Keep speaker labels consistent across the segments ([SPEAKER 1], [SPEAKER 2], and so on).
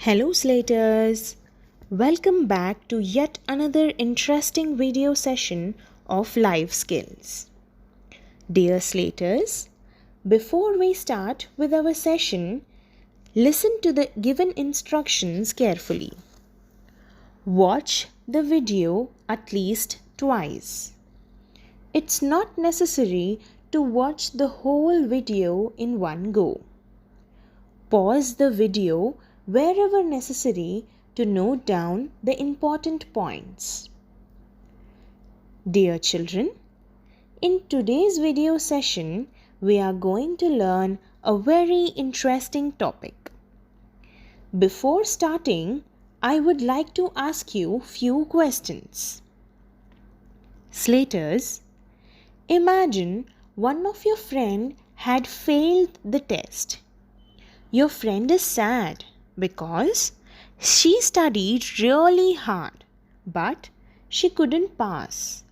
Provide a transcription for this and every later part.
[SPEAKER 1] Hello Slaters! Welcome back to yet another interesting video session of life skills. Dear Slaters, before we start with our session, listen to the given instructions carefully. Watch the video at least twice. It's not necessary to watch the whole video in one go. Pause the video wherever necessary to note down the important points. Dear children, in today's video session, we are going to learn a very interesting topic. Before starting, I would like to ask you few questions. Slaters, imagine one of your friend had failed the test. Your friend is sad because she studied really hard, but she couldn't pass.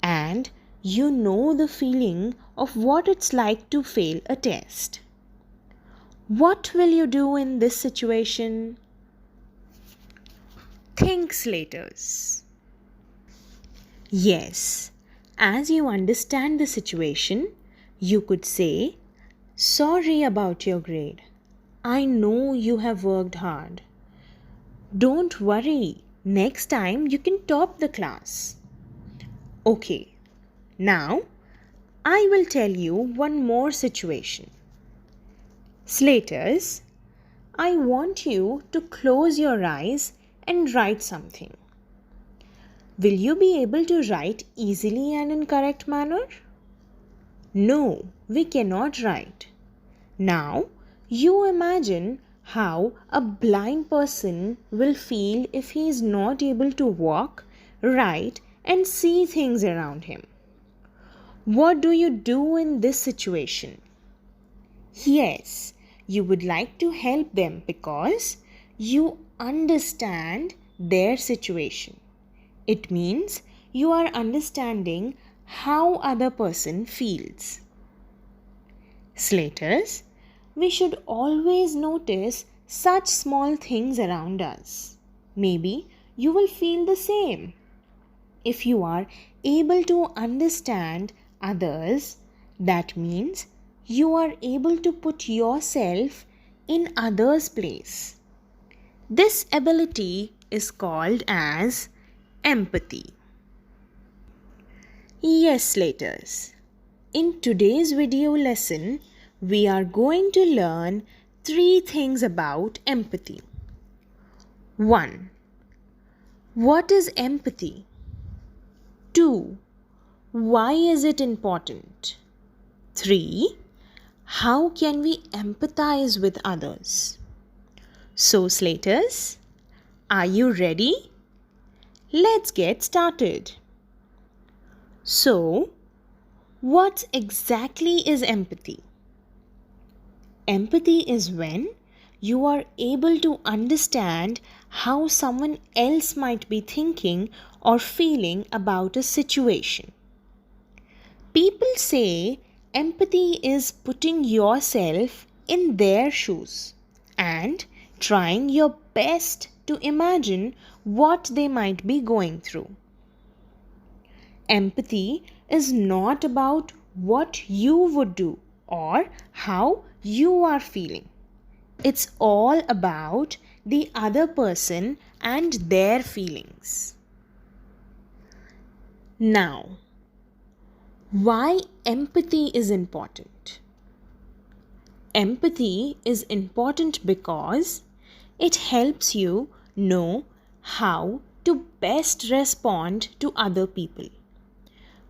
[SPEAKER 1] And you know the feeling of what it's like to fail a test. What will you do in this situation? Think, Slaters. Yes, as you understand the situation, you could say, "Sorry about your grade. I know you have worked hard. Don't worry, next time you can top the class." Okay, now I will tell you one more situation. Slaters, I want you to close your eyes and write something. Will you be able to write easily and in correct manner? No, we cannot write. Now, you imagine how a blind person will feel if he is not able to walk, write, and see things around him. What do you do in this situation? Yes, you would like to help them because you understand their situation. It means you are understanding how other person feels. Slaters, we should always notice such small things around us. Maybe you will feel the same. If you are able to understand others, that means you are able to put yourself in others' place. This ability is called as empathy. Yes, Slaters. In today's video lesson, we are going to learn 3 things about empathy. 1. What is empathy? 2. Why is it important? 3. How can we empathize with others? So, Slaters, are you ready? Let's get started. So, what exactly is empathy? Empathy is when you are able to understand how someone else might be thinking or feeling about a situation. People say empathy is putting yourself in their shoes and trying your best to imagine what they might be going through. Empathy is not about what you would do or how you are feeling. It's all about the other person and their feelings. Now, why empathy is important? Empathy is important because it helps you know how to best respond to other people.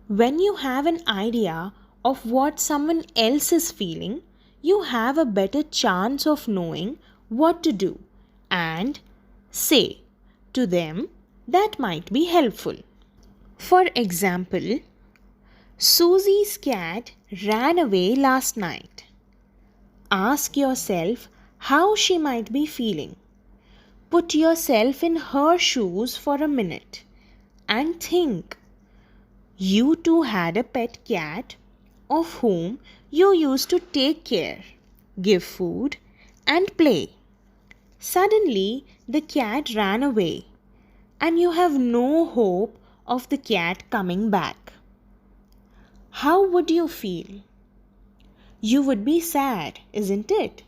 [SPEAKER 1] When you have an idea of what someone else is feeling, you have a better chance of knowing what to do and say to them that might be helpful. For example, Susie's cat ran away last night. Ask yourself how she might be feeling. Put yourself in her shoes for a minute and think. You too had a pet cat of whom you used to take care, give food, and play. Suddenly, the cat ran away, and you have no hope of the cat coming back. How would you feel? You would be sad, isn't it?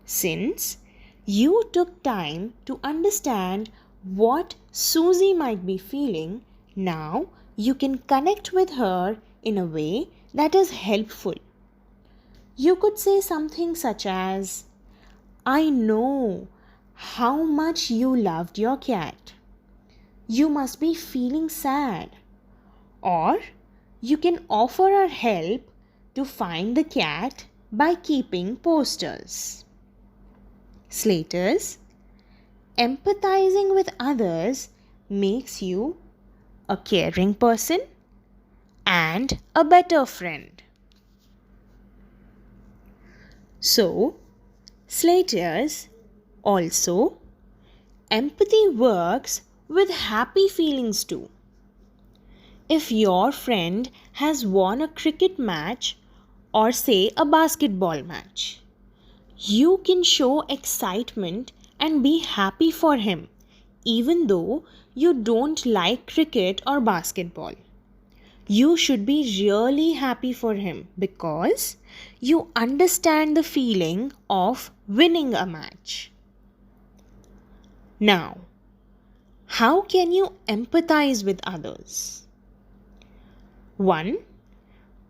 [SPEAKER 1] Since you took time to understand what Susie might be feeling, now you can connect with her in a way that is helpful. You could say something such as, I know how much you loved your cat. You must be feeling sad. Or you can offer her help to find the cat by keeping posters. Slaters, empathizing with others makes you a caring person and a better friend. So, Slaters, also, empathy works with happy feelings too. If your friend has won a cricket match or say a basketball match, you can show excitement and be happy for him even though you don't like cricket or basketball. You should be really happy for him because you understand the feeling of winning a match. Now, how can you empathize with others? 1.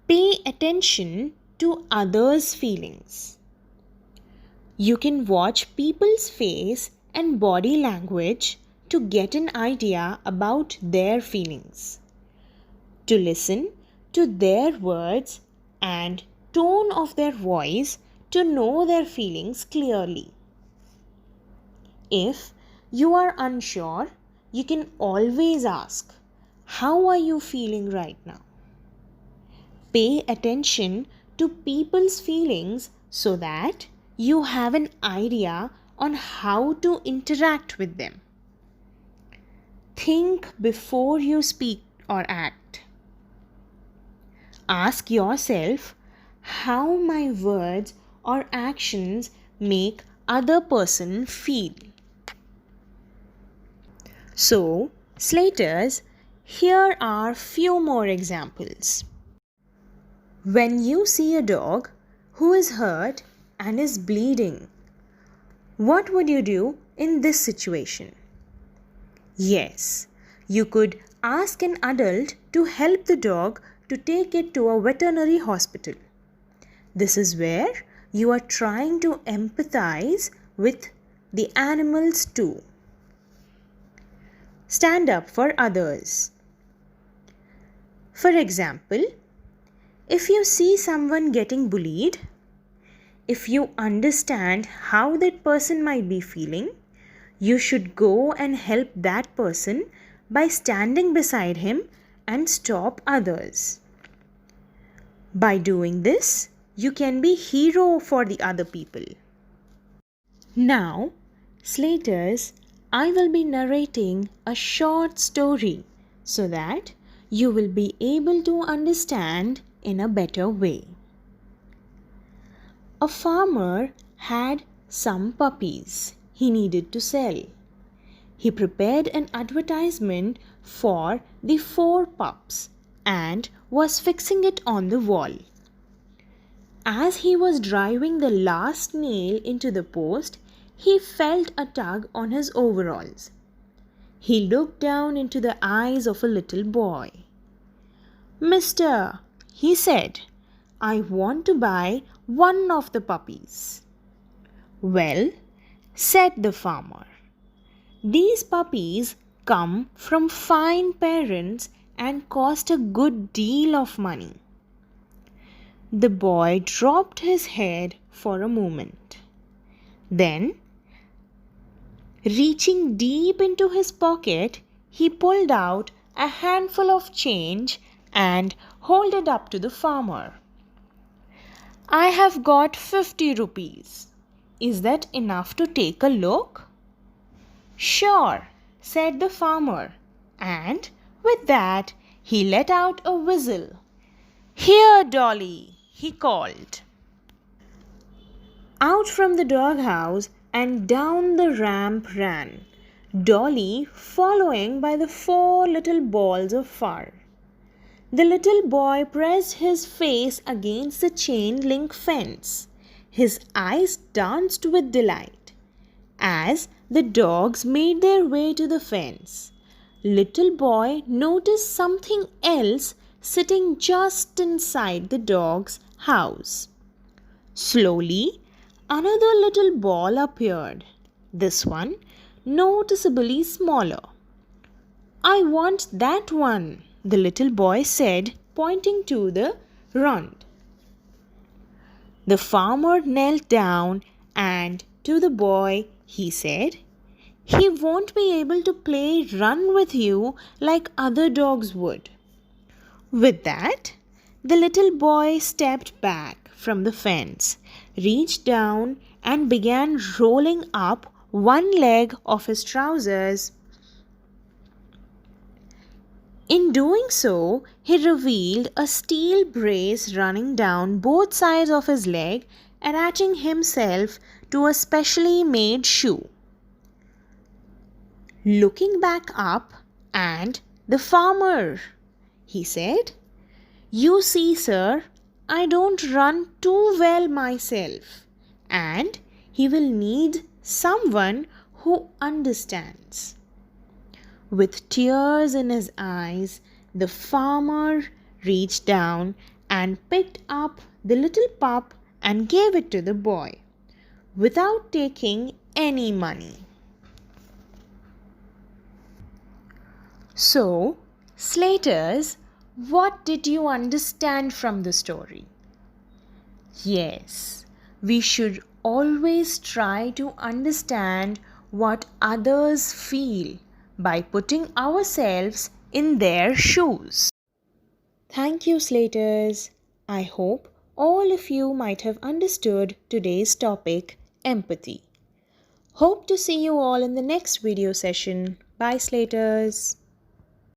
[SPEAKER 1] Pay attention to others' feelings. You can watch people's face and body language to get an idea about their feelings. To listen to their words and tone of their voice to know their feelings clearly. If you are unsure, you can always ask, how are you feeling right now? Pay attention to people's feelings so that you have an idea on how to interact with them. Think before you speak or act. Ask yourself how my words or actions make other person feel. So, Slaters, here are few more examples. When you see a dog who is hurt and is bleeding, what would you do in this situation? Yes, you could ask an adult to help the dog to take it to a veterinary hospital. This is where you are trying to empathize with the animals too. Stand up for others. For example, if you see someone getting bullied, if you understand how that person might be feeling, you should go and help that person by standing beside him and stop others. By doing this, you can be hero for the other people. Now, Slaters, I will be narrating a short story so that you will be able to understand in a better way. A farmer had some puppies he needed to sell. He prepared an advertisement for the 4 pups and was fixing it on the wall. As he was driving the last nail into the post, he felt a tug on his overalls. He looked down into the eyes of a little boy. "Mister," he said, "I want to buy one of the puppies." "Well," said the farmer, "these puppies come from fine parents and cost a good deal of money." The boy dropped his head for a moment. Then, reaching deep into his pocket, he pulled out a handful of change and held it up to the farmer. "I have got 50 rupees. Is that enough to take a look?" "Sure," said the farmer, and with that he let out a whistle. "Here, Dolly," he called. Out from the doghouse and down the ramp ran, Dolly following by the 4 little balls of fur. The little boy pressed his face against the chain link fence. His eyes danced with delight as the dogs made their way to the fence. Little boy noticed something else sitting just inside the dog's house. Slowly, another little ball appeared, this one noticeably smaller. "I want that one," the little boy said, pointing to the rond. The farmer knelt down and to the boy he said, "He won't be able to play run with you like other dogs would." With that, the little boy stepped back from the fence, reached down and began rolling up one leg of his trousers. In doing so, he revealed a steel brace running down both sides of his leg, attaching himself to a specially made shoe. Looking back up, and the farmer, he said, "You see, sir, I don't run too well myself, and he will need someone who understands." With tears in his eyes, the farmer reached down and picked up the little pup and gave it to the boy, without taking any money. So, Slaters, what did you understand from the story? Yes, we should always try to understand what others feel by putting ourselves in their shoes. Thank you, Slaters. I hope all of you might have understood today's topic, empathy. Hope to see you all in the next video session. Bye, Slaters.